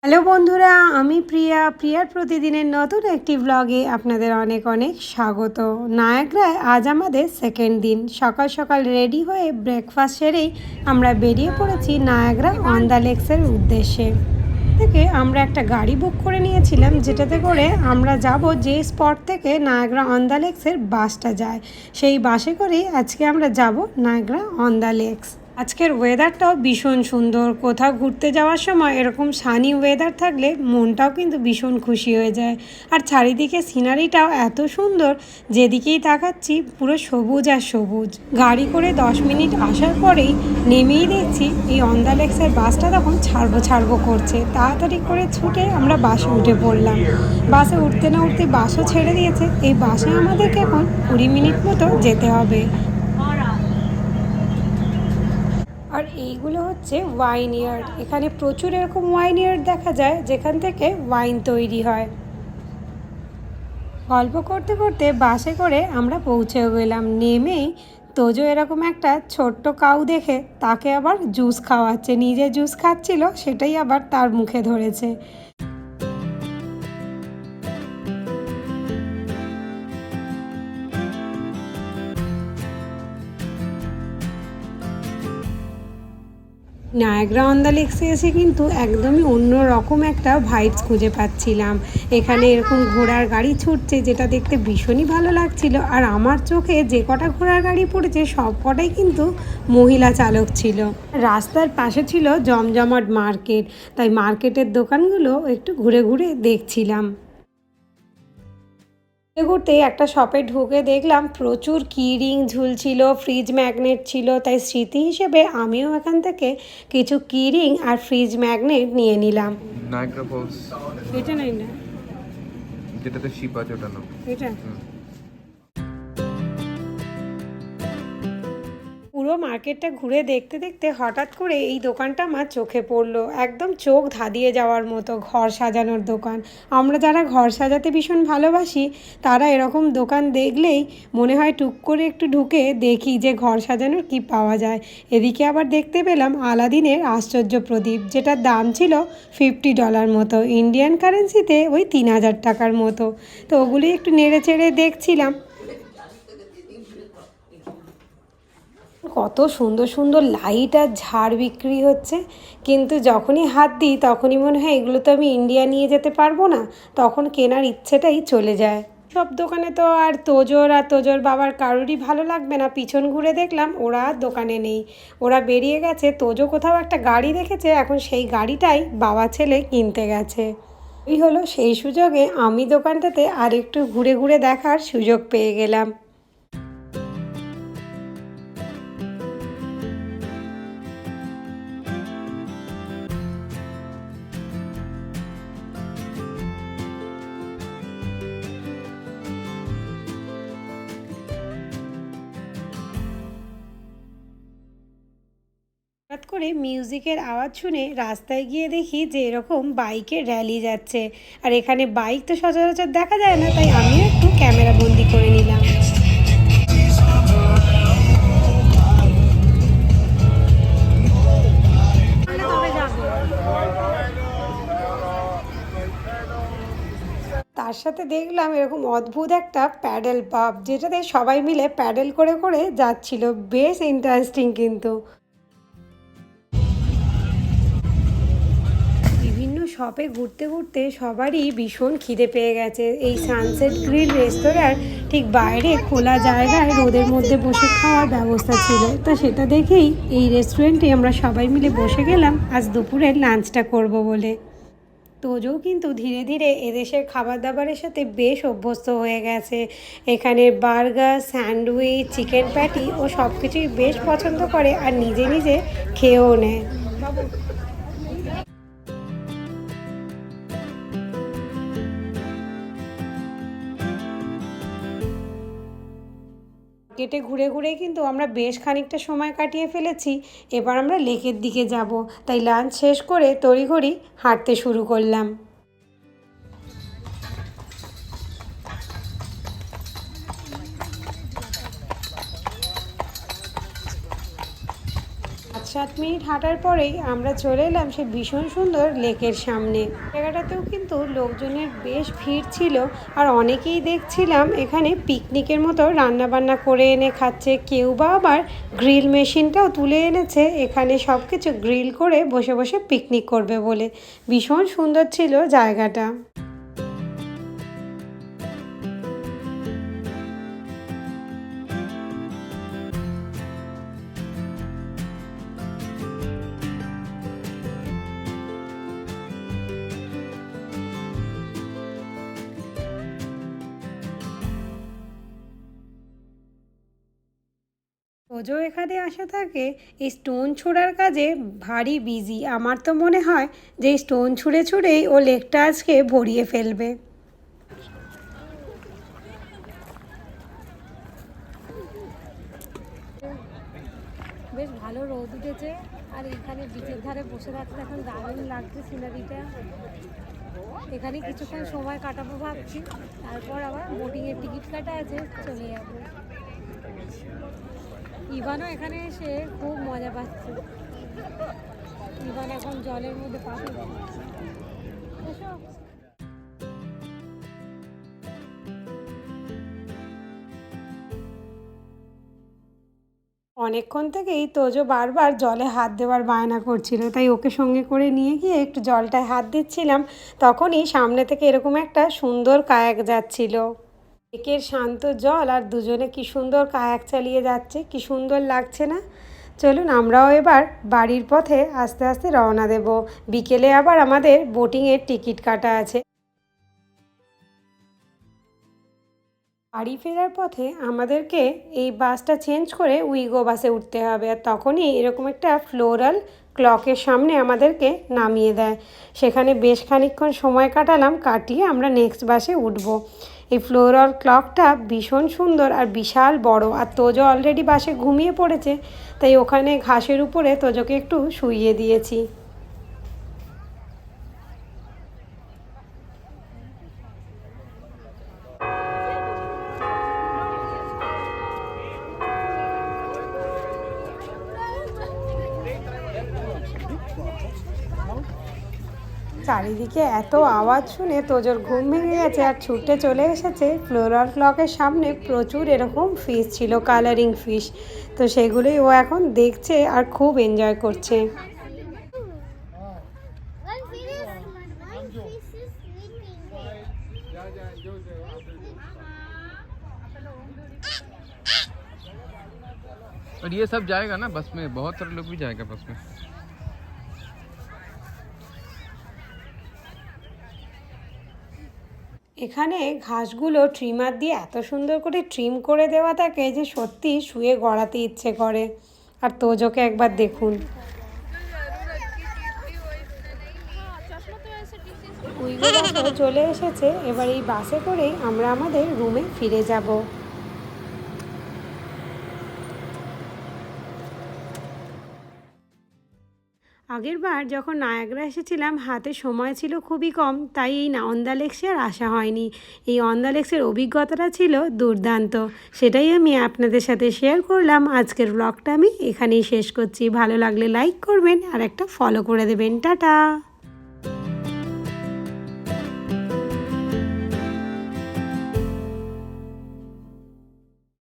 Hello বন্ধুরা, আমি প্রিয়ার প্রতিদিনের নতুন একটি ব্লগে আপনাদের অনেক অনেক স্বাগত। নায়াগ্রায় আজ আমাদের সেকেন্ড দিন। সকাল সকাল রেডি হয়ে ব্রেকফাস্ট সেরেই আমরা বেরিয়ে পড়েছি নায়াগ্রা অন দ্য লেকসের উদ্দেশ্যে। থেকে আমরা একটা গাড়ি বুক করে নিয়েছিলাম, যেটাতে করে আমরা যাব যে স্পট থেকে নায়াগ্রা অন দ্য লেকসের বাসটা যায়, সেই বাসে করেই আজকে আমরা যাব নায়াগ্রা অন দ্য লেকস। আজকের ওয়েদারটাও ভীষণ সুন্দর। কোথাও ঘুরতে যাওয়ার সময় এরকম সানি ওয়েদার থাকলে মনটাও কিন্তু ভীষণ খুশি হয়ে যায়। আর চারিদিকে সিনারিটাও এত সুন্দর, যেদিকেই তাকাচ্ছি পুরো সবুজ আর সবুজ। গাড়ি করে 10 মিনিট আসার পরেই নেমেই দেখছি এই অন দ্য লেকসের বাসটা তখন ছাড়বো করছে। তাড়াতাড়ি করে ছুটে আমরা বাসে উঠে পড়লাম। বাসে উঠতে না উঠতে বাসও ছেড়ে দিয়েছে। এই বাসে আমাদেরকে এখন 20 মিনিট মতো যেতে হবে। আর এইগুলো হচ্ছে ওয়াইন ইয়ার্ড। এখানে প্রচুর এরকম ওয়াইন ইয়ার্ড দেখা যায়, যেখান থেকে ওয়াইন তৈরি হয়। গল্প করতে করতে বাসে করে আমরা পৌঁছেও গেলাম। নেমেই তোজো এরকম একটা ছোট্ট কাউ দেখে তাকে আবার জুস খাওয়াচ্ছে। নিজে জুস খাচ্ছিল, সেটাই আবার তার মুখে ধরেছে। নায়াগ্রা অন দ্য লেকসে এসে কিন্তু একদমই অন্য রকম একটা ভাইবস খুঁজে পাচ্ছিলাম। এখানে এরকম ঘোড়ার গাড়ি ছুটছে, যেটা দেখতে ভীষণই ভালো লাগছিল। আর আমার চোখে যে কটা ঘোড়ার গাড়ি পড়েছে সব কটাই কিন্তু মহিলা চালক ছিল। রাস্তার পাশে ছিল জমজমাট মার্কেট, তাই মার্কেটের দোকানগুলো একটু ঘুরে ঘুরে দেখছিলাম। ঘুরতে একটা শপে ঢুকে দেখলাম প্রচুর কিরিং ঝুলছিল, ফ্রিজ ম্যাগনেট ছিল। তাই স্মৃতি হিসেবে আমিও এখান থেকে কিছু কিরিং আর ফ্রিজ ম্যাগনেট নিয়ে নিলাম। নায়াগ্রা ফলস এটা নাই না, যেটাতে শিপ আছে ওটা না। এটা পুরো মার্কেটটা ঘুরে দেখতে দেখতে হঠাৎ করে এই দোকানটা আমার চোখে পড়লো। একদম চোখ ধাঁধিয়ে যাওয়ার মতো ঘর সাজানোর দোকান। আমরা যারা ঘর সাজাতে ভীষণ ভালোবাসি, তারা এরকম দোকান দেখলেই মনে হয় টুক করে একটু ঢুকে দেখি যে ঘর সাজানোর কি পাওয়া যায়। এদিকে আবার দেখতে পেলাম আলাদিনের আশ্চর্য প্রদীপ, যেটার দাম ছিল $50 মতো, ইন্ডিয়ান কারেন্সিতে ওই 3000 টাকার মতো। তো ওগুলি একটু নেড়ে চেড়ে দেখছিলাম। কত সুন্দর সুন্দর লাইট আর ঝাড় বিক্রি হচ্ছে, কিন্তু যখনই হাত দিই তখনই মনে হয় এগুলো তো আমি ইন্ডিয়া নিয়ে যেতে পারবো না। তখন কেনার ইচ্ছেটাই চলে যায়। সব দোকানে তো আর তোজোর বাবার কারোরই ভালো লাগবে না। পিছন ঘুরে দেখলাম ওরা আর দোকানে নেই, ওরা বেরিয়ে গেছে। তোজো কোথাও একটা গাড়ি দেখেছে, এখন সেই গাড়িটাই বাবা ছেলে কিনতে গেছে। এই হলো সেই সুযোগে আমি দোকানটাতে আর একটু ঘুরে ঘুরে দেখার সুযোগ পেয়ে গেলাম। হঠাৎ করে মিউজিকের আওয়াজ শুনে রাস্তায় গিয়ে দেখি যে এরকম বাইকের র্যালি যাচ্ছে। আর এখানে বাইক তো সচরাচর দেখা যায় না, তাই আমিও একটু ক্যামেরা বন্দি করে নিলাম। তার সাথে দেখলাম এরকম অদ্ভুত একটা প্যাডেল পাম্প, যেটাতে সবাই মিলে প্যাডেল করে করে যাচ্ছিল। বেশ ইন্টারেস্টিং কিন্তু। বিভিন্ন শপে ঘুরতে ঘুরতে সবারই ভীষণ খিদে পেয়ে গেছে। এই সানসেট গ্রিল রেস্তোরাঁর ঠিক বাইরে খোলা জায়গায় রোদের মধ্যে বসে খাওয়ার ব্যবস্থা ছিল। তা সেটা দেখেই এই রেস্টুরেন্টে আমরা সবাই মিলে বসে গেলাম আজ দুপুরের লাঞ্চটা করব বলে। তোজো কিন্তু ধীরে ধীরে এদেশের খাবার দাবারের সাথে বেশ অভ্যস্ত হয়ে গেছে। এখানে বার্গার, স্যান্ডউইচ, চিকেন প্যাটি ও সব কিছুই বেশ পছন্দ করে, আর নিজে নিজে খেয়েও নেয়। কেটে ঘুরে ঘুরে কিন্তু আমরা বেশ খানিকটা সময় কাটিয়ে ফেলেছি। এবার আমরা লেকের দিকে যাব, তাই লাঞ্চ শেষ করে তড়িঘড়ি হাঁটতে শুরু করলাম। 5-7 মিনিট হাঁটার পরেই আমরা চলে এলাম সে ভীষণ সুন্দর লেকের সামনে। জায়গাটাতেও কিন্তু লোকজনের বেশ ভিড় ছিল, আর অনেকেই দেখছিলাম এখানে পিকনিকের মতো রান্নাবান্না করে এনে খাচ্ছে। কেউ বা আবার গ্রিল মেশিনটাও তুলে এনেছে, এখানে সব কিছু গ্রিল করে বসে বসে পিকনিক করবে বলে। ভীষণ সুন্দর ছিল জায়গাটা। তোজো এখানে আসা থাকে এই স্টোন ছোঁড়ার কাজে ভারী বিজি। আমার তো মনে হয় যে এই স্টোন ছুঁড়ে ছুঁড়েই ও লেকটা আজকে ভরিয়ে ফেলবে। বেশ ভালো রোদ উঠেছে, আর এখানে বিচের ধারে বসে থাকতে এখন দারুণ লাগছে সিনারিটা। এখানে কিছুক্ষণ সময় কাটাবো ভাবছি, তারপর আবার বোটিংয়ের টিকিট কাটা আছে, চলে যাবো। ইভানও এখানে এসে খুব মজা পাচ্ছে। ইভান এখন জলের মধ্যে পা ফেলছে। অনেকক্ষণ থেকেই তোজো বারবার জলে হাত দেওয়ার বায়না করছিল, তাই ওকে সঙ্গে করে নিয়ে গিয়ে একটু জলটায় হাত দিচ্ছিলাম। তখনই সামনে থেকে এরকম একটা সুন্দর কায়াক যাচ্ছিল। লেকের শান্ত জল আর দুজনে কি সুন্দর কায়াক চালিয়ে যাচ্ছে, কি সুন্দর লাগছে না? চলুন আমরাও এবার বাড়ির পথে আস্তে আস্তে রওনা দেব। বিকেলে আবার আমাদের বোটিংয়ের টিকিট কাটা আছে। বাড়ি ফেরার পথে আমাদেরকে এই বাসটা চেঞ্জ করে উইগো বাসে উঠতে হবে, আর তখনই এরকম একটা ফ্লোরাল ক্লকের সামনে আমাদেরকে নামিয়ে দেয়। সেখানে বেশ খানিকক্ষণ সময় কাটালাম, কাটিয়ে আমরা নেক্সট বাসে উঠব। এই ফ্লোরাল ক্লকটা ভীষণ সুন্দর আর বিশাল বড়, আর তোজো অলরেডি বাসে ঘুমিয়ে পড়েছে, তাই ওখানে ঘাসের উপরে তোজোকে একটু শুইয়ে দিয়েছি। চারিদিকে এত আওয়াজ শুনে তোজোর ঘুম ভেঙে গেছে, আর ছুটে চলে এসেছে ফ্লোরাল ক্লকের সামনে। প্রচুর এরকম ফিশ ছিল, কালারিং ফিশ, তো সেগুলোই ও এখন দেখছে আর খুব এনজয় করছে। और ये सब जाएगा ना बस में, बहुत सारे लोग भी जाएगा बस में। এখানে ঘাসগুলো ট্রিমার দিয়ে এত সুন্দর করে ট্রিম করে দেওয়া থাকে যে সত্যি শুয়ে গড়াতে ইচ্ছে করে। আর তোজোকে একবার দেখুন। উইগো বাসও চলে এসেছে, এবার এই বাসে করেই আমরা আমাদের রুমে ফিরে যাব। আগের বার যখন নায়াগ্রা এসেছিলাম হাতে সময় ছিল খুবই কম, তাই এই অন্দা লেকসে আর আসা হয়নি। এই অন্দা লেকসের অভিজ্ঞতাটা ছিল দুর্দান্ত, সেটাই আমি আপনাদের সাথে শেয়ার করলাম। আজকের ব্লগটা আমি এখানেই শেষ করছি। ভালো লাগলে লাইক করবেন আর একটা ফলো করে দেবেন। টাটা।